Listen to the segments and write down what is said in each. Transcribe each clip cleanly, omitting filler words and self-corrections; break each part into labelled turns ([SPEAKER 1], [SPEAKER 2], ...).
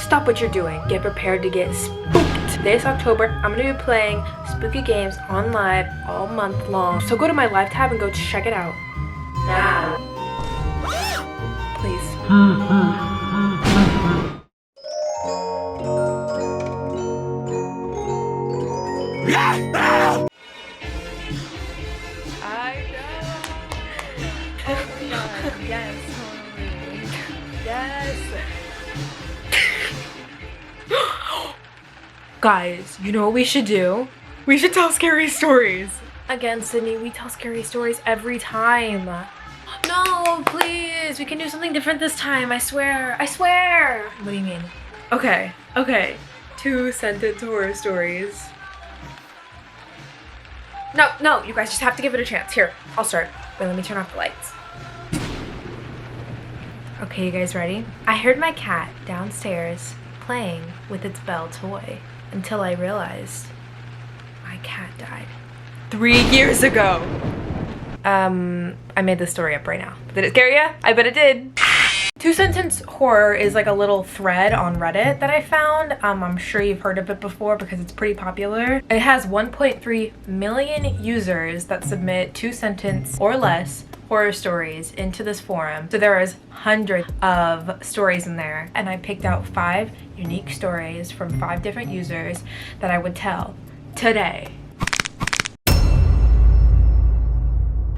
[SPEAKER 1] stop what you're doing. Get prepared to get spooked. This October, I'm gonna be playing spooky games on live all month long. So go to my live tab and go check it out. Now. Please. I know. Oh my god. Yes. Yes. Guys, you know what we should do? We should tell scary stories. Again, Sydney, we tell scary stories every time. No, please. We can do something different this time. I swear. I swear. What do you mean? Okay. 2-sentence horror stories. No, you guys just have to give it a chance. Here, I'll start. Wait, let me turn off the lights. Okay, you guys ready? I heard my cat downstairs playing with its Belle toy until I realized my cat died 3 years ago. I made this story up right now. Did it scare you? I bet it did. 2-sentence horror is like a little thread on Reddit that I found. I'm sure you've heard of it before because it's pretty popular. It has 1.3 million users that submit 2-sentence or less horror stories into this forum. So there is hundreds of stories in there, and I picked out 5 unique stories from 5 different users that I would tell today.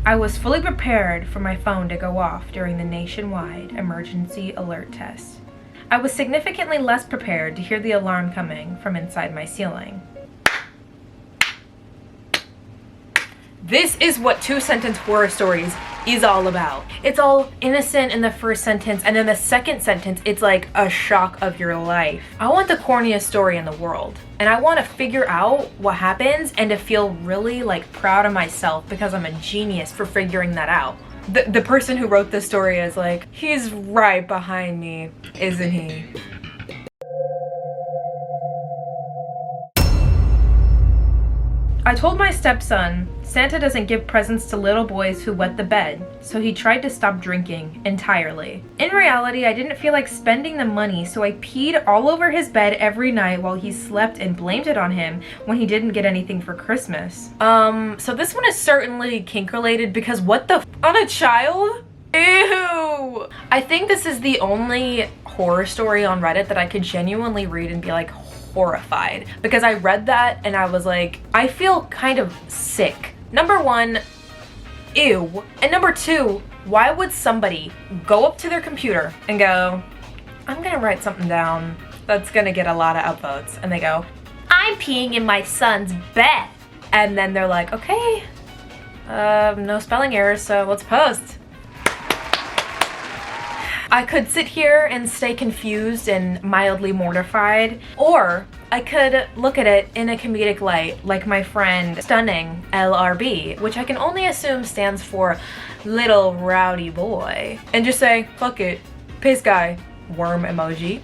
[SPEAKER 1] I was fully prepared for my phone to go off during the nationwide emergency alert test. I was significantly less prepared to hear the alarm coming from inside my ceiling. This is what 2-sentence horror stories is all about. It's all innocent in the first sentence, and then the second sentence, it's like a shock of your life. I want the corniest story in the world, and I want to figure out what happens and to feel really like proud of myself because I'm a genius for figuring that out. The person who wrote this story is like, he's right behind me, isn't he? I told my stepson Santa doesn't give presents to little boys who wet the bed, so he tried to stop drinking entirely. In reality, I didn't feel like spending the money, so I peed all over his bed every night while he slept and blamed it on him when he didn't get anything for Christmas. So this one is certainly kink related because what the f on a child? Ew! I think this is the only horror story on Reddit that I could genuinely read and be like, horrified, because I read that and I was like, I feel kind of sick. Number 1, ew. And number 2, why would somebody go up to their computer and go, I'm gonna write something down that's gonna get a lot of upvotes, and they go, I'm peeing in my son's bed, and then they're like, okay, no spelling errors, so let's post. I could sit here and stay confused and mildly mortified, or I could look at it in a comedic light, like my friend Stunning LRB, which I can only assume stands for Little Rowdy Boy, and just say, fuck it, piss guy, worm emoji.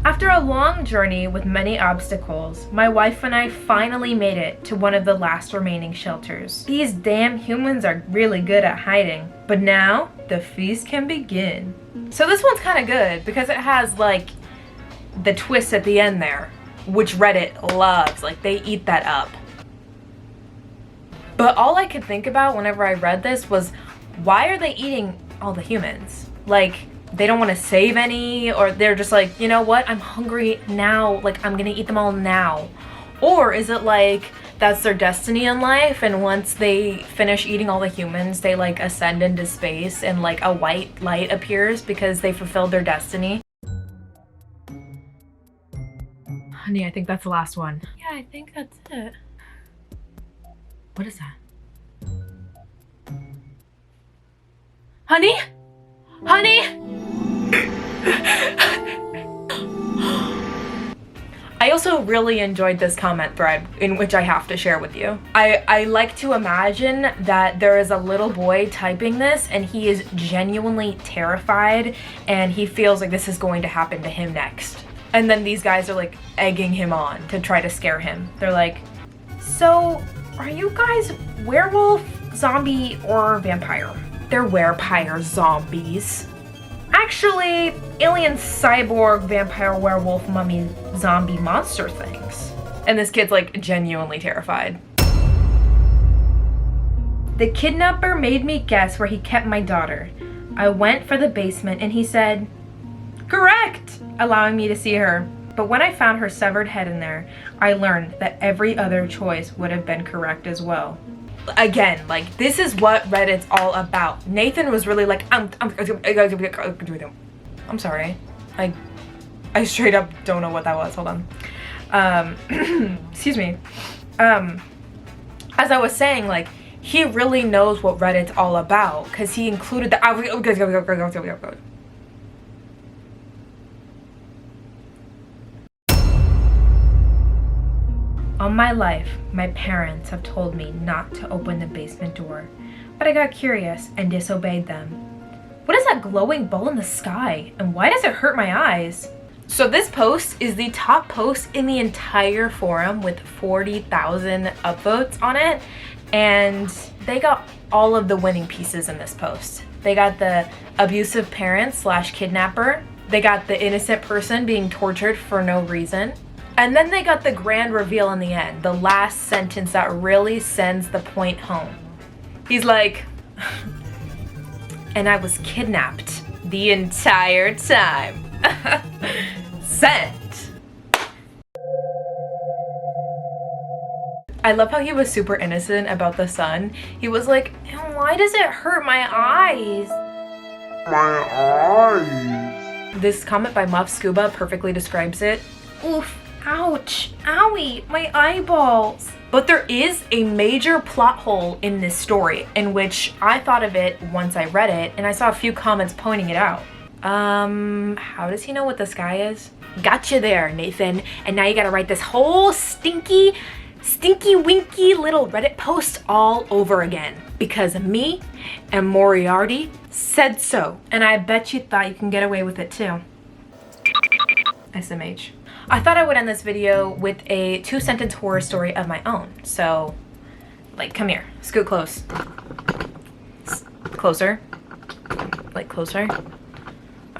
[SPEAKER 1] After a long journey with many obstacles, my wife and I finally made it to one of the last remaining shelters. These damn humans are really good at hiding, but now the feast can begin. So this one's kind of good because it has like the twist at the end there, which Reddit loves. Like, they eat that up. But all I could think about whenever I read this was, why are they eating all the humans? Like, they don't want to save any, or they're just like, you know what, I'm hungry now, like I'm gonna eat them all now. Or is it like that's their destiny in life, and once they finish eating all the humans, they like ascend into space and like a white light appears because they fulfilled their destiny? Honey, I think that's the last one. Yeah, I think that's it. What is that? Honey? Honey? I also really enjoyed this comment thread, in which I have to share with you. I like to imagine that there is a little boy typing this and he is genuinely terrified and he feels like this is going to happen to him next. And then these guys are like egging him on to try to scare him. They're like, so are you guys werewolf, zombie, or vampire? They're werepire zombies. actually alien cyborg vampire werewolf mummy zombie monster things. And this kid's like genuinely terrified. The kidnapper made me guess where he kept my daughter. I went for the basement and he said, "Correct," allowing me to see her. But when I found her severed head in there, I learned that every other choice would have been correct as well. Again, like, this is what Reddit's all about. Nathan was really like, I'm sorry. I straight up don't know what that was. Hold on. Excuse me. As I was saying, like, he really knows what Reddit's all about because he included the All my life, my parents have told me not to open the basement door, but I got curious and disobeyed them. What is that glowing ball in the sky, and why does it hurt my eyes? So this post is the top post in the entire forum with 40,000 upvotes on it, and they got all of the winning pieces in this post. They got the abusive parent / kidnapper, they got the innocent person being tortured for no reason, and then they got the grand reveal in the end, the last sentence that really sends the point home. He's like, and I was kidnapped the entire time. Sent. I love how he was super innocent about the sun. He was like, why does it hurt my eyes? My eyes. This comment by Muff Scuba perfectly describes it. Oof. Ouch, owie, my eyeballs. But there is a major plot hole in this story in which I thought of it once I read it and I saw a few comments pointing it out. How does he know what the sky is? Gotcha there, Nathan. And now you gotta write this whole stinky winky little Reddit post all over again because me and Moriarty said so. And I bet you thought you can get away with it too. SMH. I thought I would end this video with a 2-sentence horror story of my own. So, like, come here. Scoot close. Closer. Like, closer.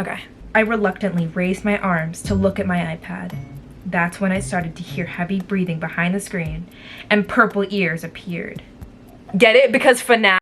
[SPEAKER 1] Okay. I reluctantly raised my arms to look at my iPad. That's when I started to hear heavy breathing behind the screen, and purple ears appeared. Get it? Because FNAF